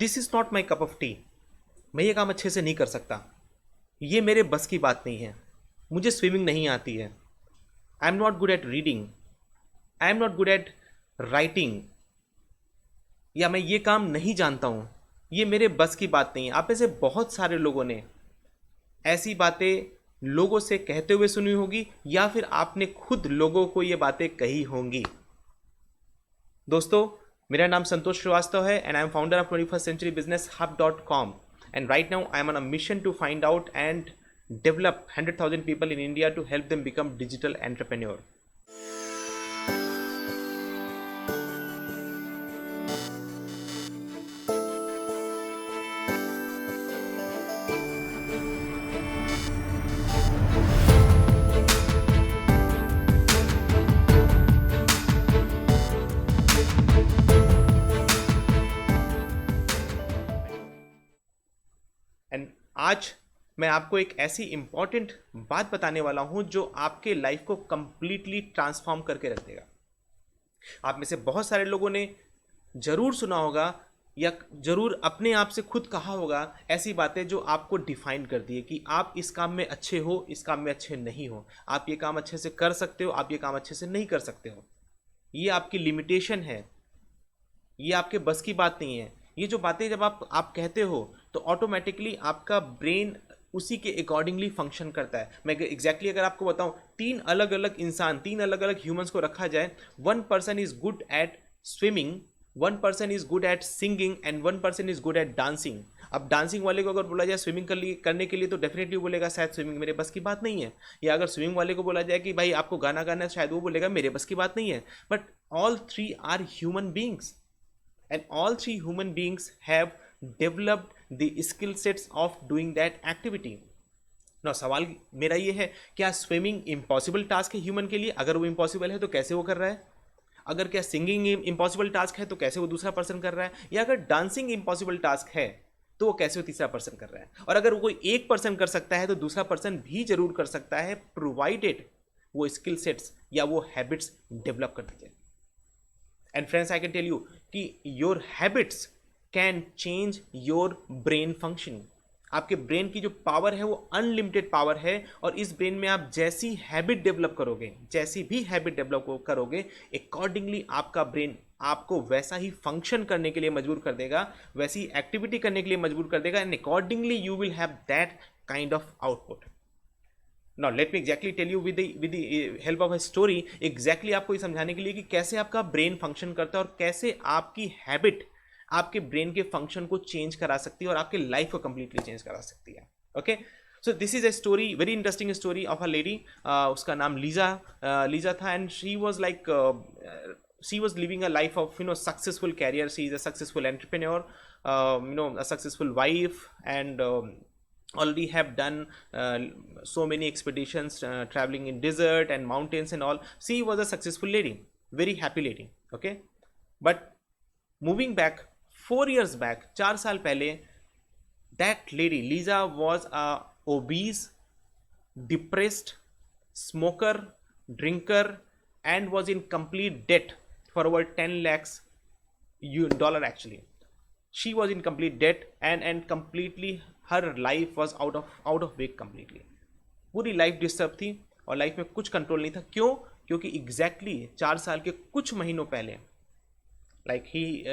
This is not my cup of T. मैं ये काम अच्छे से नहीं कर सकता, ये मेरे बस की बात नहीं है, मुझे स्विमिंग नहीं आती है, I am not good at reading, I am not good at writing, या मैं ये काम नहीं जानता हूँ, ये मेरे बस की बात नहीं है। आप में से बहुत सारे लोगों ने ऐसी बातें लोगों से कहते हुए सुनी होगी, या फिर आपने खुद लोगों को ये बातें कही होंगी। दोस्तों, मेरा नाम संतोष श्रीवास्तव है and I am founder of 21st century business hub.com, and right now I am on a mission to find out and develop 100,000 people in India to help them become digital entrepreneur. And आज मैं आपको एक ऐसी important बात बताने वाला हूं जो आपके लाइफ को कंप्लीटली ट्रांसफॉर्म करके रख देगा। आप में से बहुत सारे लोगों ने जरूर सुना होगा या जरूर अपने आप से खुद कहा होगा ऐसी बातें जो आपको डिफाइन कर दी है कि आप इस काम में अच्छे हो, इस काम में अच्छे नहीं हो, आप ये काम अच्छे से कर सकते हो, आप ये काम अच्छे से नहीं कर सकते हो, ये आपकी लिमिटेशन है, ये आपके बस की बात नहीं है। ये जो बातें जब आप कहते हो तो ऑटोमेटिकली आपका ब्रेन उसी के अकॉर्डिंगली फंक्शन करता है। मैं एग्जैक्टली अगर आपको बताऊं, तीन अलग अलग इंसान, तीन अलग अलग ह्यूमंस को रखा जाए, one person is good at swimming, one person is good at singing and one person is good at dancing. अब डांसिंग वाले को अगर बोला जाए स्विमिंग करने के लिए तो डेफिनेटली बोलेगा शायद स्विमिंग मेरे बस की बात नहीं है। या अगर स्विमिंग वाले को बोला जाए कि भाई आपको गाना गाना है, शायद वो बोलेगा मेरे बस की बात नहीं है। But all three are human beings and all three human beings have developed the skill sets of doing that activity. Now सवाल मेरा ये है, क्या स्विमिंग इम्पॉसिबल टास्क है ह्यूमन के लिए? अगर वो इम्पॉसिबल है तो कैसे वो कर रहा है? अगर क्या सिंगिंग इम्पॉसिबल टास्क है तो कैसे वो दूसरा पर्सन कर रहा है? या अगर डांसिंग इम्पॉसिबल टास्क है तो वो कैसे वो तीसरा पर्सन कर रहा है? और अगर वो कोई एक पर्सन कर सकता है तो दूसरा पर्सन भी जरूर कर सकता है, प्रोवाइडेड वो स्किल सेट्स या वो हैबिट्स डेवलप कर दीजिए। And friends, I can tell you कि your habits can change your brain function. आपके ब्रेन की जो पावर है वो अनलिमिटेड पावर है, और इस ब्रेन में आप जैसी हैबिट डेवलप करोगे, जैसी भी हैबिट डेवलप करोगे, अकॉर्डिंगली आपका ब्रेन आपको वैसा ही फंक्शन करने के लिए मजबूर कर देगा, वैसी एक्टिविटी करने के लिए मजबूर कर देगा, and accordingly you will have that kind of output. Now let me exactly tell you with the help of a story exactly आपको ये समझाने के लिए कि कैसे आपका ब्रेन फंक्शन करता है और कैसे आपकी हैबिट आपके ब्रेन के फंक्शन को चेंज करा सकती है और आपके लाइफ को कंप्लीटली चेंज करा सकती है। Okay, so this is a story, very interesting story of a lady. उसका नाम लीजा था, and she was like she was living a life of successful career. She is a successful entrepreneur, a successful wife, and already have done so many expeditions, traveling in desert and mountains and all. She was a successful lady, very happy lady. Okay, but moving back 4 years back, 4 साल पहले, that lady Lisa was a obese, depressed, smoker, drinker, and was in complete debt for over 10 lakhs dollar actually. She was in complete debt and completely her life was out of whack completely. पूरी life disturb थी और life में कुछ control नहीं था। क्यों? क्योंकि exactly 4 साल के कुछ महीनों पहले, like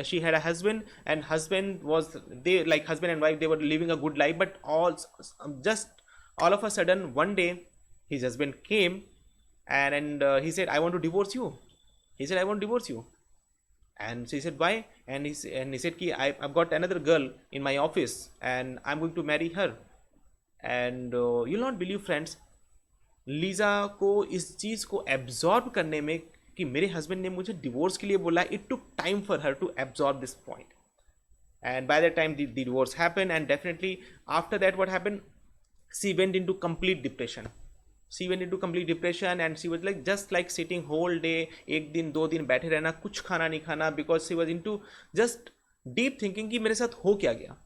she had a husband, and husband was, they like husband and wife, they were living a good life, but all of a sudden one day his husband came and he said, I want to divorce you. He said, I want to divorce you. And she said, why? And he said कि I've got another girl in my office and I'm going to marry her. And you'll not believe friends, Lisa को इस चीज़ को absorb करने में कि मेरे husband ने मुझे डिवोर्स के लिए बोला, it took time for her to absorb this point. And by that time the divorce happened, and definitely after that what happened, she went into complete depression. She went into complete depression and she was like just like sitting whole day, एक दिन दो दिन बैठे रहना, कुछ खाना नहीं खाना, because she was into just deep thinking कि मेरे साथ हो क्या गया.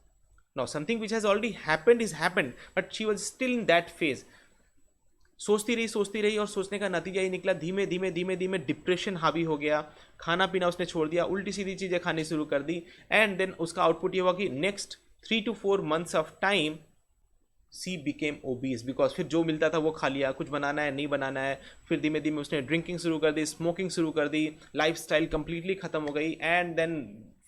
Now something which has already happened is happened, but she was still in that phase. सोचती रही और सोचने का नतीजा ये निकला, धीमे धीमे धीमे धीमे डिप्रेशन हावी हो गया, खाना पीना उसने छोड़ दिया, उल्टी सीधी चीज़ें खानी शुरू कर दी। एंड देन उसका आउटपुट ये हुआ कि next 3 to 4 months of time C became obese, because फिर जो मिलता था वो खा लिया, कुछ बनाना है नहीं बनाना है। फिर धीमे धीमे उसने ड्रिंकिंग शुरू कर दी, स्मोकिंग शुरू कर दी, लाइफ स्टाइल कंप्लीटली खत्म हो गई। And then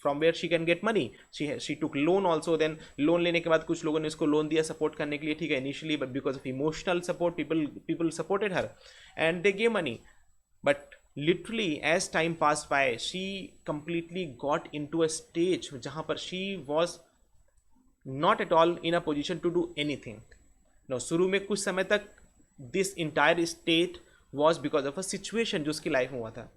from where she can get money, she took loan also. Then loan लेने के बाद कुछ लोगों ने उसको लोन दिया सपोर्ट करने के लिए, ठीक है, initially, but because of emotional support people supported her and they gave money. But literally as time passed by, she completely got into a stage जहाँ पर she was not at all in a position to do anything. Now शुरू में कुछ समय तक this entire state was because of a situation जो उसकी life में हुआ था,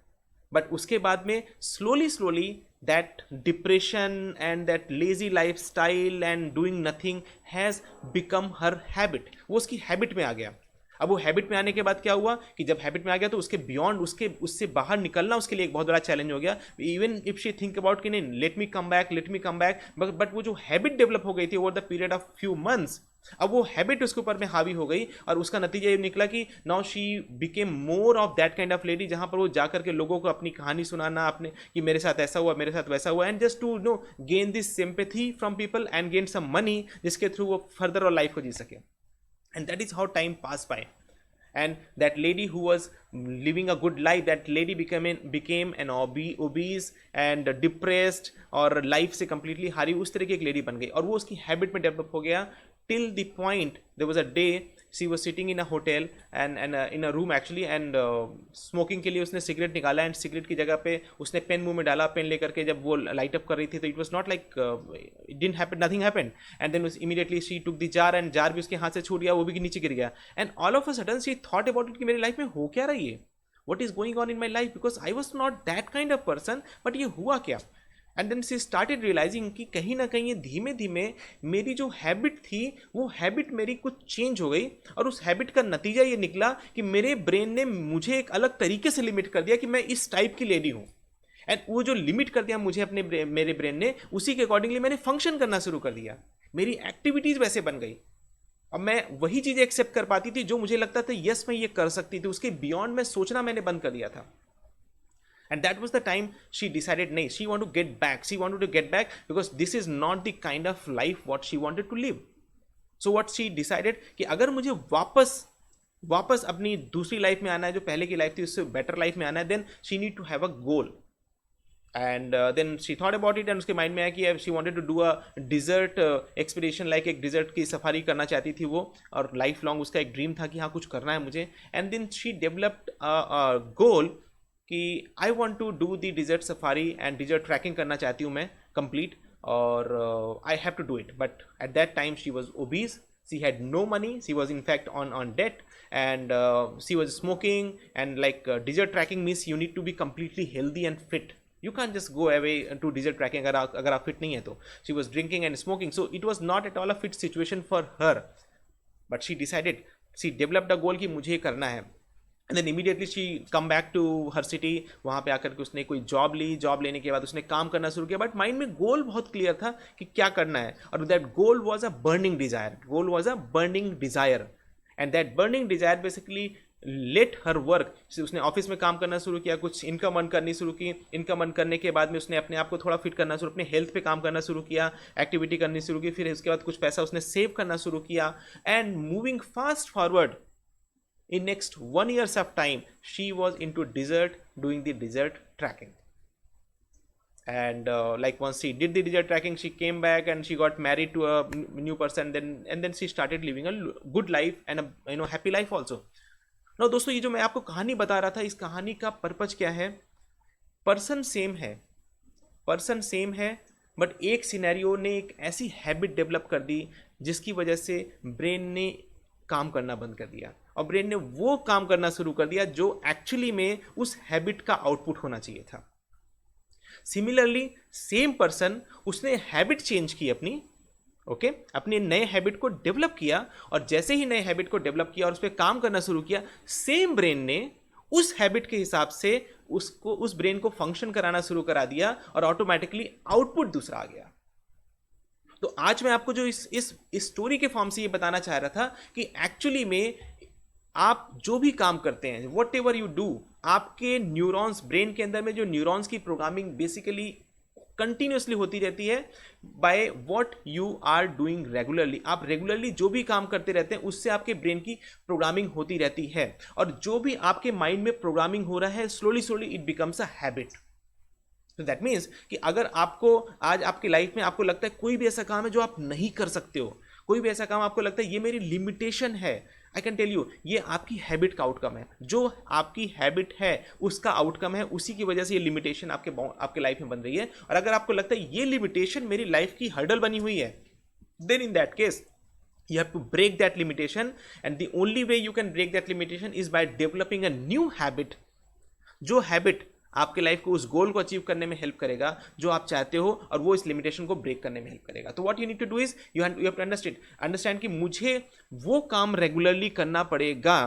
बट उसके बाद में slowly that depression and that lazy lifestyle and doing nothing has become her habit. वो उसकी हैबिट में आ गया। अब वो हैबिट में आने के बाद क्या हुआ कि जब हैबिट में आ गया तो उसके बियॉन्ड, उससे बाहर निकलना उसके लिए एक बहुत बड़ा चैलेंज हो गया। Even if she think about कि नहीं let me come back, but वो जो हैबिट डेवलप हो गई थी over the period of few months, अब वो हैबिट उसके ऊपर में हावी हो गई और उसका नतीजा ये निकला कि now she became more of that kind of lady, जहां पर वो जाकर के लोगों को अपनी कहानी सुनाना, अपने कि मेरे साथ ऐसा हुआ, मेरे साथ वैसा हुआ, and just to no gain this sympathy from people and gain some money, जिसके थ्रू वो फर्दर और लाइफ को जी सके। And that is how time pass by. And that lady who was living a good life, that lady became an obese and depressed और life से completely हारी, उस तरह की एक lady बन गई और वो उसकी habit में develop हो गया till the point there was a day she was sitting in a hotel and in a room actually and smoking के लिए उसने सिगरेट निकाला एंड सिगरेट की जगह पे उसने पेन मुंह में डाला, पेन लेकर के जब वो लाइट अप कर रही थी तो it was not like it didn't happen, nothing happened. And then immediately she took the jar and jar भी उसके हाथ से छूट गया, वो भी नीचे गिर गया। And all of a sudden she thought about it कि मेरी लाइफ में हो क्या रही है, what is going on in my life, because I was not that kind of person, but ये हुआ क्या। And then she started realizing कि कहीं ना कहीं धीमे धीमे मेरी जो हैबिट थी वो हैबिट मेरी कुछ चेंज हो गई और उस हैबिट का नतीजा ये निकला कि मेरे ब्रेन ने मुझे एक अलग तरीके से लिमिट कर दिया कि मैं इस टाइप की लेडी हूँ। एंड वो जो लिमिट कर दिया मुझे मेरे ब्रेन ने, उसी के अकॉर्डिंगली मैंने फंक्शन करना शुरू कर दिया, मेरी एक्टिविटीज वैसे बन गई। अब मैं वही चीज़ें एक्सेप्ट कर पाती थी जो मुझे लगता था यस मैं ये कर सकती थी, उसके बियॉन्ड मैं सोचना मैंने बंद कर दिया था। And that was the time she decided, nahi, she wanted to get back. She wanted to get back because this is not the kind of life what she wanted to live. So what she decided कि अगर मुझे वापस अपनी दूसरी life में आना है, जो पहले की लाइफ थी उससे बेटर लाइफ में आना है, then she need to have a goal. And then she thought about it and उसके माइंड में आया कि she wanted to do a desert expedition, like एक desert की सफारी करना चाहती थी वो, और लाइफ लॉन्ग उसका एक ड्रीम था कि हाँ कुछ करना है मुझे। And then she developed a goal कि I want to do the desert safari and desert trekking करना चाहती हूँ मैं कंप्लीट, और I have to do it. But at that time she was obese, she had no money, she was in fact on debt and she was smoking and like desert trekking means you need to be completely healthy and fit. You can't just go away to desert tracking अगर आप fit नहीं है तो। She was drinking and smoking, so it was not at all a fit situation for her. But she decided, she developed a goal कि मुझे करना है। And then immediately she come back to her city, वहाँ पे आकर के उसने कोई जॉब ली, जॉब लेने के बाद उसने काम करना शुरू किया, बट माइंड में गोल बहुत क्लियर था कि क्या करना है, और that goal was a burning desire, and that burning desire basically let her work. उसने ऑफिस में काम करना शुरू किया, कुछ इनकम अर्न करनी शुरू की, इनकम अर्न करने के बाद में उसने अपने आप को थोड़ा फिट करना शुरू, अपने हेल्थ पे काम करना शुरू किया, एक्टिविटी करनी शुरू की, फिर उसके बाद कुछ पैसा उसने सेव करना शुरू किया, and moving fast forward in next 1 years of time she was into desert doing the desert tracking. And like once she did the desert tracking, she came back and she got married to a new person, then she started living a good life and a happy life also. Now दोस्तों, ये जो मैं आपको कहानी बता रहा था, इस कहानी का पर्पज क्या है? पर्सन सेम है बट एक सिनेरियो ने एक ऐसी हैबिट डेवलप कर दी जिसकी वजह से ब्रेन ने काम करना बंद कर दिया, और ब्रेन ने वो काम करना शुरू कर दिया जो एक्चुअली में उस हैबिट का आउटपुट होना चाहिए था। सिमिलरली सेम पर्सन, उसने हैबिट चेंज की अपनी, अपने नए हैबिट को डेवलप किया, और जैसे ही नए हैबिट को डेवलप किया और उस पर काम करना शुरू किया, सेम ब्रेन ने उस हैबिट के हिसाब से उस ब्रेन को फंक्शन कराना शुरू करा दिया, और ऑटोमेटिकली आउटपुट दूसरा आ गया। तो आज मैं आपको जो इस स्टोरी के फॉर्म से ये बताना चाह रहा था कि एक्चुअली में आप जो भी काम करते हैं, वट एवर यू डू, आपके न्यूरॉन्स, ब्रेन के अंदर में जो न्यूरॉन्स की प्रोग्रामिंग बेसिकली कंटिन्यूसली होती रहती है by what you are doing regularly. आप रेगुलरली जो भी काम करते रहते हैं उससे आपके ब्रेन की प्रोग्रामिंग होती रहती है, और जो भी आपके माइंड में प्रोग्रामिंग हो रहा है slowly slowly it becomes a habit. तो दैट मीन्स कि अगर आपको आज आपकी लाइफ में आपको लगता है कोई भी ऐसा काम है जो आप नहीं कर सकते हो, कोई भी ऐसा काम आपको लगता है ये मेरी लिमिटेशन है, आई कैन टेल यू ये आपकी हैबिट का आउटकम है। जो आपकी हैबिट है उसका आउटकम है, उसी की वजह से ये लिमिटेशन आपके लाइफ में बन रही है। और अगर आपको लगता है ये लिमिटेशन मेरी लाइफ की हर्डल बनी हुई है, then in that case you have to break that limitation, and the only way you can break that limitation is by developing a new habit, जो हैबिट आपके लाइफ को उस गोल को अचीव करने में हेल्प करेगा जो आप चाहते हो, और वो इस लिमिटेशन को ब्रेक करने में हेल्प करेगा। तो what you need to do is you have to understand कि मुझे वो काम रेगुलरली करना पड़ेगा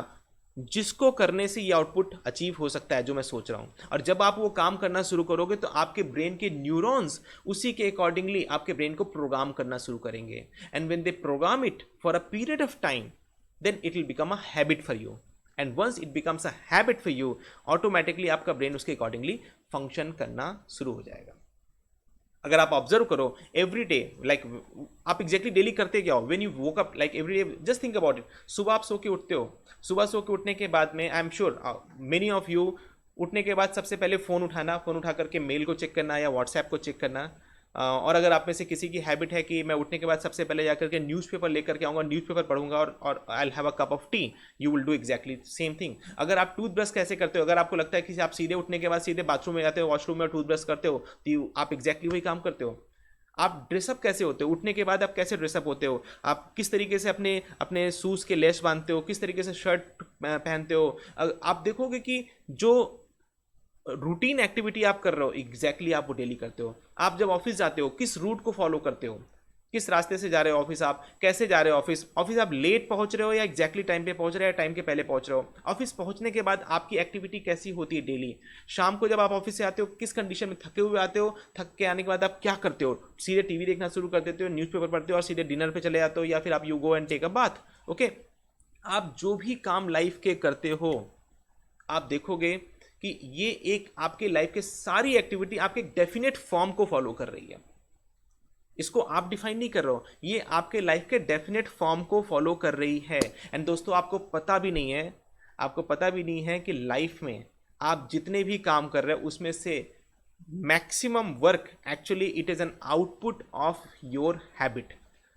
जिसको करने से ये आउटपुट अचीव हो सकता है जो मैं सोच रहा हूं। और जब आप वो काम करना शुरू करोगे तो आपके ब्रेन के न्यूरॉन्स उसी के अकॉर्डिंगली आपके ब्रेन को प्रोग्राम करना शुरू करेंगे, and when they program it for a period of time then it will become a habit for you, and once it becomes a habit for you automatically आपका brain उसके accordingly function करना शुरू हो जाएगा। अगर आप ऑब्जर्व करो every day, like आप एग्जैक्टली डेली करते क्या हो, when you woke up, like every day just think about it. सुबह आप सो के उठते हो, सुबह सो के उठने के बाद में I am sure many of you उठने के बाद सबसे पहले फ़ोन उठाना, फ़ोन उठा करके मेल को चेक करना या व्हाट्सएप को चेक करना। और अगर आप में से किसी की हैबिट है कि मैं उठने के बाद सबसे पहले जाकर के न्यूज़पेपर लेकर के आऊँगा, न्यूज़पेपर पढ़ूंगा और I will have a cup of T, you will do exactly same thing. अगर आप टूथब्रश कैसे करते हो, अगर आपको लगता है कि आप सीधे उठने के बाद सीधे बाथरूम में जाते हो, वॉशरूम में टूथब्रश करते हो, तो आप एग्जैक्टली वही काम करते हो। आप ड्रेसअप कैसे होते हो, उठने के बाद आप कैसे ड्रेसअप होते हो, आप किस तरीके से अपने अपने शूज़ के लेस बांधते हो, किस तरीके से शर्ट पहनते हो। आप देखोगे कि जो रूटीन एक्टिविटी आप कर रहे हो एग्जैक्टली आप वो डेली करते हो। आप जब ऑफिस जाते हो किस रूट को फॉलो करते हो, किस रास्ते से जा रहे हो ऑफिस, आप कैसे जा रहे हो ऑफिस, ऑफिस आप लेट पहुंच रहे हो या एग्जैक्टली टाइम पे पहुंच रहे हो या टाइम के पहले पहुंच रहे हो, ऑफिस पहुंचने के बाद आपकी एक्टिविटी कैसी होती है डेली, शाम को जब आप ऑफिस से आते हो किस कंडीशन में थके हुए आते हो, थक के आने के बाद आप क्या करते हो, सीधे टीवी देखना शुरू कर देते हो, न्यूज़पेपर पढ़ते हो और सीधे डिनर पे चले जाते हो, या फिर आप you go and take a bath. Okay, आप जो भी काम लाइफ के करते हो आप देखोगे कि ये एक आपके लाइफ के सारी एक्टिविटी आपके डेफिनेट फॉर्म को फॉलो कर रही है। इसको आप डिफाइन नहीं कर रहे हो, ये आपके लाइफ के डेफिनेट फॉर्म को फॉलो कर रही है। एंड दोस्तों आपको पता भी नहीं है, आपको पता भी नहीं है कि लाइफ में आप जितने भी काम कर रहे हो उसमें से maximum work actually it is an output of your habit.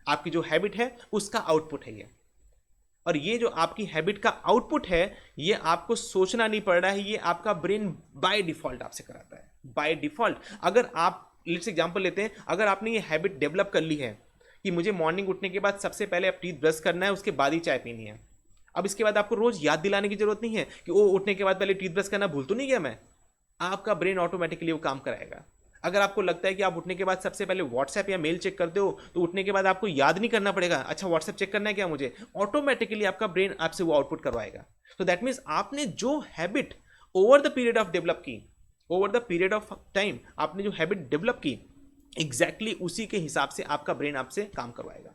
आपकी जो हैबिट है उसका आउटपुट है ये, और ये जो आपकी हैबिट का आउटपुट है ये आपको सोचना नहीं पड़ रहा है, ये आपका ब्रेन बाय डिफॉल्ट आपसे कराता है, बाय डिफॉल्ट। अगर आप लेट्स एग्जांपल लेते हैं, अगर आपने ये हैबिट डेवलप कर ली है कि मुझे मॉर्निंग उठने के बाद सबसे पहले आप टीथ ब्रश करना है, उसके बाद ही चाय पीनी है, अब इसके बाद आपको रोज याद दिलाने की जरूरत नहीं है कि वो उठने के बाद पहले टीथ ब्रश करना भूल तो नहीं गया मैं, आपका ब्रेन ऑटोमेटिकली वो काम कराएगा। अगर आपको लगता है कि आप उठने के बाद सबसे पहले व्हाट्सएप या मेल चेक करते हो, तो उठने के बाद आपको याद नहीं करना पड़ेगा अच्छा व्हाट्सएप चेक करना है क्या मुझे, ऑटोमेटिकली आपका ब्रेन आपसे वो आउटपुट करवाएगा। तो दैट मीन्स आपने जो habit over the period of develop की, over the period of time आपने जो हैबिट डेवलप की एग्जैक्टली उसी के हिसाब से आपका ब्रेन आपसे काम करवाएगा।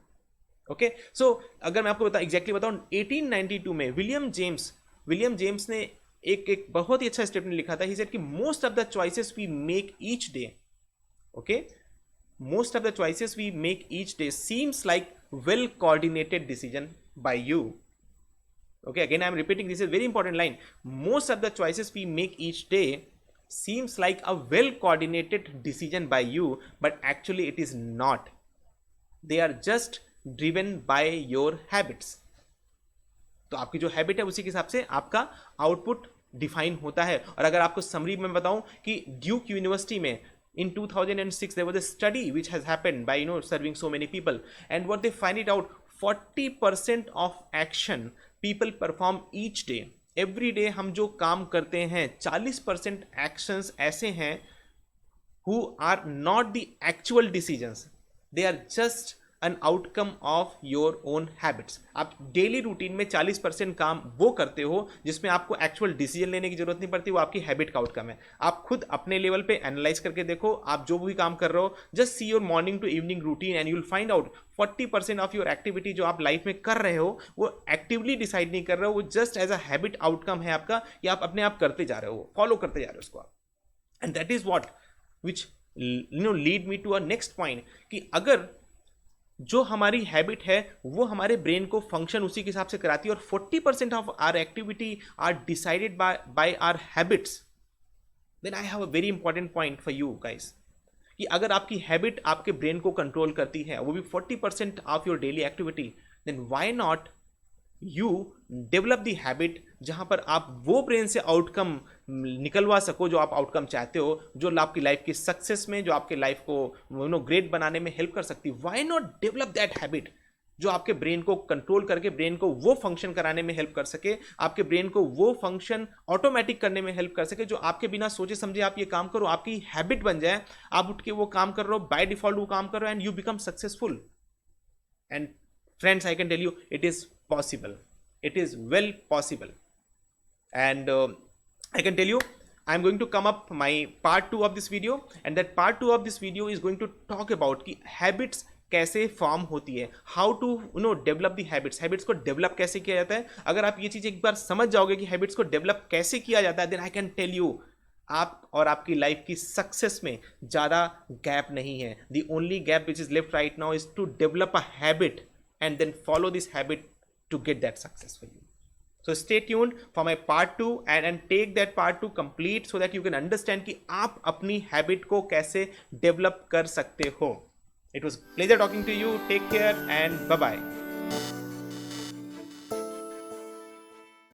ओके, सो अगर मैं आपको एग्जैक्टली बताऊं 1892 में विलियम जेम्स ने एक बहुत ही अच्छा स्टेटमेंट लिखा था। ही सेड कि most of the choices we make each day, okay, most of the choices we make each day seems like well coordinated decision by you. Okay, again I am repeating, this is a very important line. Most of the choices we make each day seems like a well coordinated decision by you, but actually it is not. They are just driven by your habits. तो आपकी जो habit है उसी के हिसाब से आपका output define होता है। और अगर आपको समरी में बताऊं कि ड्यूक यूनिवर्सिटी में in 2006 there was a study which has happened by serving so many people, and what they find it out, 40% of action people perform each day, every day हम जो काम करते हैं 40% actions ऐसे हैं who are not the actual decisions, they are just an outcome of your own habits. आप daily routine में 40% काम वो करते हो जिसमें आपको एक्चुअल डिसीजन लेने की जरूरत नहीं पड़ती, वो आपकी हैबिट का आउटकम है. आप खुद अपने लेवल पे एनालाइज करके देखो, आप जो भी काम कर रहे हो, just see your morning to evening routine and you will find out 40% of your activity जो आप लाइफ में कर रहे हो वो एक्टिवली डिसाइड नहीं कर रहे हो, वो just as a habit outcome है आपका, या आप अपने आप करते जा रहे हो, फॉलो करते जा रहे हो उसको आप. And that is what which lead me to a next point, कि अगर जो हमारी हैबिट है वो हमारे ब्रेन को फंक्शन उसी के हिसाब से कराती है, और 40% of our activity are decided by our habits, then I have a very important point for you guys, कि अगर आपकी हैबिट आपके ब्रेन को कंट्रोल करती है, वो भी 40% of your daily activity, then why not you develop the habit जहां पर आप वो ब्रेन से आउटकम निकलवा सको जो आप आउटकम चाहते हो, जो आपकी लाइफ की सक्सेस में, जो आपके लाइफ को ग्रेट बनाने में हेल्प कर सकती. Why not develop that habit जो आपके ब्रेन को कंट्रोल करके ब्रेन को वो फंक्शन कराने में हेल्प कर सके, आपके ब्रेन को वो फंक्शन ऑटोमेटिक करने में हेल्प कर सके, जो आपके बिना सोचे समझे आप ये काम करो, आपकी हैबिट बन जाए, आप उठ के वो काम कर रहे हो, बाय डिफॉल्ट वो काम कर रहे हो, and you become successful. And friends, I can tell you it is possible, it is well possible. And I can tell you I'm going to come up my part 2 of this video, and that part 2 of this video is going to talk about कि habits कैसे form होती है, how to develop the habits को develop कैसे किया जाता है. अगर आप ये चीज़ एक बार समझ जाओगे कि हैबिट्स को डेवलप कैसे किया जाता है, then I can tell you आप और आपकी लाइफ की सक्सेस में ज़्यादा गैप नहीं है. The only gap which is left right now is to develop a habit and then follow this habit to get that success for you. So stay tuned for my part 2 and take that part 2 complete so that you can understand कि आप अपनी habit को कैसे develop कर सकते हो. It was pleasure talking to you. Take care and bye bye.